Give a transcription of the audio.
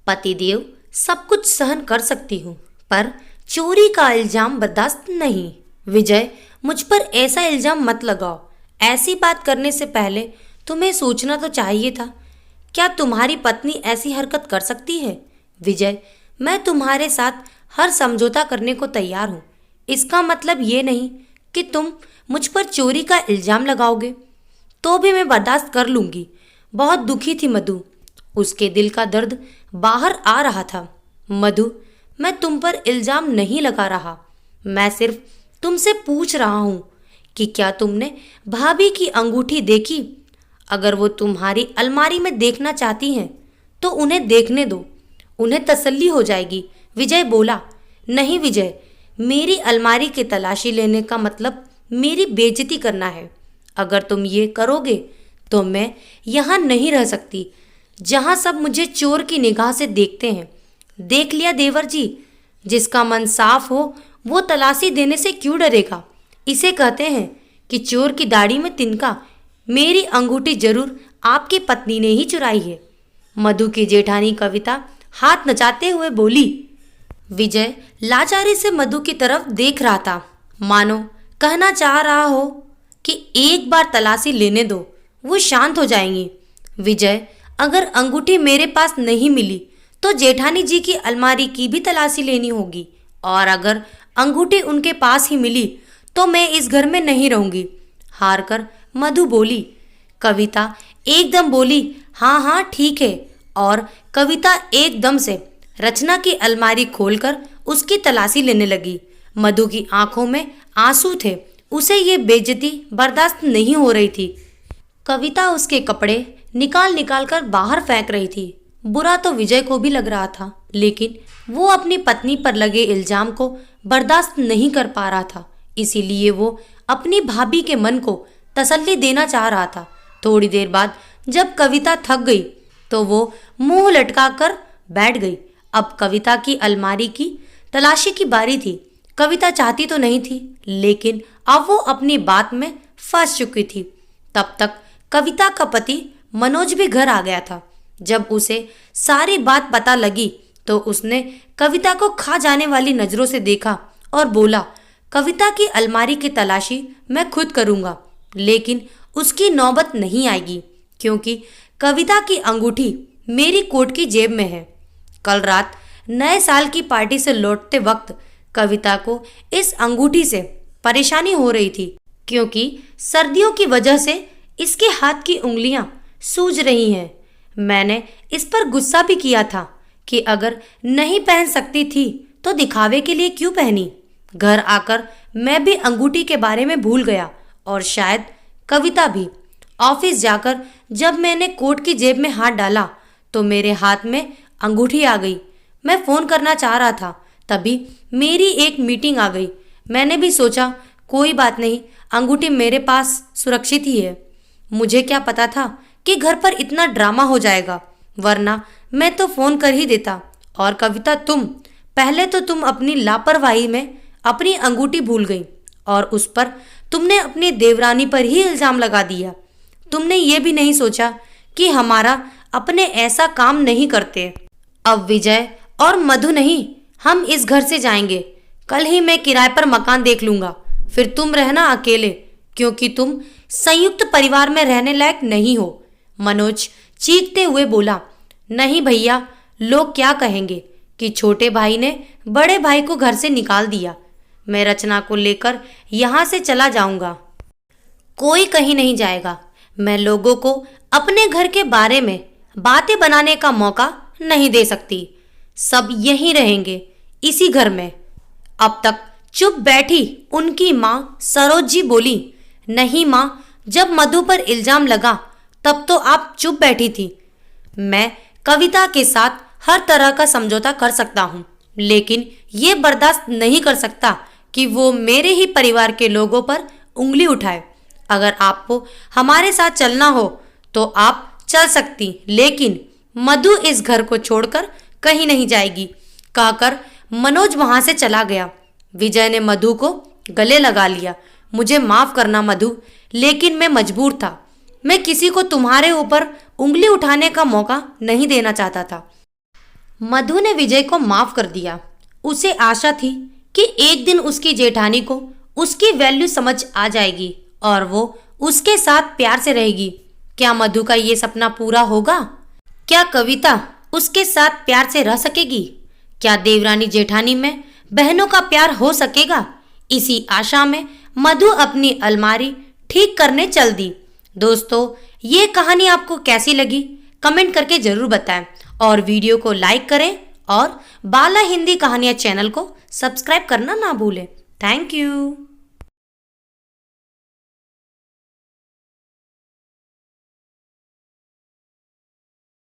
पतिदेव, सब कुछ सहन कर सकती हूँ, पर चोरी का इल्जाम बर्दाश्त नहीं। विजय, मुझ पर ऐसा इल्जाम मत लगाओ। ऐसी बात करने से पहले तुम्हें सोचना तो चाहिए था। क्या तुम्हारी पत्नी ऐसी हरकत कर सकती है? विजय, मैं तुम्हारे साथ हर समझौता करने को तैयार हूँ। इसका मतलब ये नहीं कि तुम मुझ पर चोरी का इल्जाम लगाओगे। तो भी मैं बर्दाश्त कर लूंगी। बहुत दुखी थी मधु। उसके दिल का दर्द बाहर आ रहा था। मधु, मैं तुम पर इल्जाम नहीं लगा रहा। मैं सिर्फ तुमसे पूछ रहा हूं कि क्या तुमने भाभी की अंगूठी देखी? अगर वो तुम्हारी अलमारी में देखना चाहती हैं तो उन्हें देखने दो, उन्हें तसल्ली हो जाएगी। विजय बोला। नहीं विजय, मेरी अलमारी की तलाशी लेने का मतलब मेरी बेइज्जती करना है। अगर तुम ये करोगे तो मैं यहाँ नहीं रह सकती, जहाँ सब मुझे चोर की निगाह से देखते हैं। देख लिया देवर जी, जिसका मन साफ हो वो तलाशी देने से क्यों डरेगा? इसे कहते हैं कि चोर की दाढ़ी में तिनका। मेरी अंगूठी जरूर आपकी पत्नी ने ही चुराई है। मधु की जेठानी कविता हाथ नचाते हुए बोली। विजय लाचारी से मधु की तरफ देख रहा था, मानो कहना चाह रहा हो कि एक बार तलाशी लेने दो, वो शांत हो जाएंगी। विजय, अगर अंगूठी मेरे पास नहीं मिली तो जेठानी जी की अलमारी की भी तलाशी लेनी होगी, और अगर अंगूठी उनके पास ही मिली तो मैं इस घर में नहीं रहूंगी। हार कर मधु बोली। कविता एकदम बोली, हाँ हाँ ठीक है। और कविता एकदम से रचना की अलमारी खोलकर उसकी तलाशी लेने लगी। मधु की आंखों में आंसू थे। उसे ये बेइज्जती बर्दाश्त नहीं हो रही थी। कविता उसके कपड़े निकाल निकाल कर बाहर फेंक रही थी। बुरा तो विजय को भी लग रहा था, लेकिन वो अपनी पत्नी पर लगे इल्जाम को बर्दाश्त नहीं कर पा रहा था। इसीलिए वो अपनी भाभी के मन को तसल्ली देना चाह रहा था। थोड़ी देर बाद जब कविता थक गई तो वो मुंह लटका कर बैठ गई। अब कविता की अलमारी की तलाशी की बारी थी। कविता चाहती तो नहीं थी, लेकिन अब वो अपनी बात में फंस चुकी थी। तब तक कविता का पति मनोज भी घर आ गया था। जब उसे सारी बात पता लगी तो उसने कविता को खा जाने वाली नजरों से देखा और बोला, कविता की अलमारी की तलाशी मैं खुद करूंगा, लेकिन उसकी नौबत नहीं आएगी, क्योंकि कविता की अंगूठी मेरी कोट की जेब में है। कल रात नए साल की पार्टी से लौटते वक्त कविता को इस अंगूठी से परेशानी हो रही थी, क्योंकि सर्दियों की वजह से इसके हाथ की उंगलियां सूज रही हैं। मैंने इस पर गुस्सा भी किया था कि अगर नहीं पहन सकती थी तो दिखावे के लिए क्यों पहनी। घर आकर मैं भी अंगूठी के बारे में भूल गया, और शायद कविता भी। ऑफिस जाकर जब मैंने कोट की जेब में हाथ डाला तो मेरे हाथ में अंगूठी आ गई। मैं फ़ोन करना चाह रहा था, तभी मेरी एक मीटिंग आ गई। मैंने भी सोचा कोई बात नहीं, अंगूठी मेरे पास सुरक्षित ही है। मुझे क्या पता था कि घर पर इतना ड्रामा हो जाएगा, वरना मैं तो फ़ोन कर ही देता। और कविता, पहले तो तुम अपनी लापरवाही में अपनी अंगूठी भूल गई, और उस पर तुमने अपनी देवरानी पर ही इल्ज़ाम लगा दिया। तुमने ये भी नहीं सोचा कि हमारा अपने ऐसा काम नहीं करते। अब विजय और मधु नहीं, हम इस घर से जाएंगे। कल ही मैं किराए पर मकान देख लूंगा, फिर तुम रहना अकेले, क्योंकि तुम संयुक्त परिवार में रहने लायक नहीं हो। मनोज चीखते हुए बोला। नहीं भैया, लोग क्या कहेंगे कि छोटे भाई ने बड़े भाई को घर से निकाल दिया। मैं रचना को लेकर यहाँ से चला जाऊंगा। कोई कहीं नहीं जाएगा। मैं लोगों को अपने घर के बारे में बातें बनाने का मौका नहीं दे सकती। सब यहीं रहेंगे, इसी घर में। अब तक चुप बैठी उनकी माँ सरोज जी बोली। नहीं माँ, जब मधु पर इल्जाम लगा तब तो आप चुप बैठी थी। मैं कविता के साथ हर तरह का समझौता कर सकता हूँ, लेकिन ये बर्दाश्त नहीं कर सकता कि वो मेरे ही परिवार के लोगों पर उंगली उठाए। अगर आपको हमारे साथ चलना हो तो आप चल सकती, लेकिन मधु इस घर को छोड़कर कहीं नहीं जाएगी, कहकर मनोज वहां से चला गया। विजय ने मधु को गले लगा लिया। मुझे माफ करना मधु, लेकिन मैं मजबूर था। मैं किसी को तुम्हारे ऊपर उंगली उठाने का मौका नहीं देना चाहता था। मधु ने विजय को माफ कर दिया। उसे आशा थी कि एक दिन उसकी जेठानी को उसकी वैल्यू समझ आ जाएगी और वो उसके साथ प्यार से रहेगी। क्या मधु का ये सपना पूरा होगा? क्या कविता उसके साथ प्यार से रह सकेगी? क्या देवरानी जेठानी में बहनों का प्यार हो सकेगा? इसी आशा में मधु अपनी अलमारी ठीक करने चल दी। दोस्तों, ये कहानी आपको कैसी लगी कमेंट करके जरूर बताएं और वीडियो को लाइक करें और बाला हिंदी कहानियां चैनल को सब्सक्राइब करना ना भूलें। Thank you.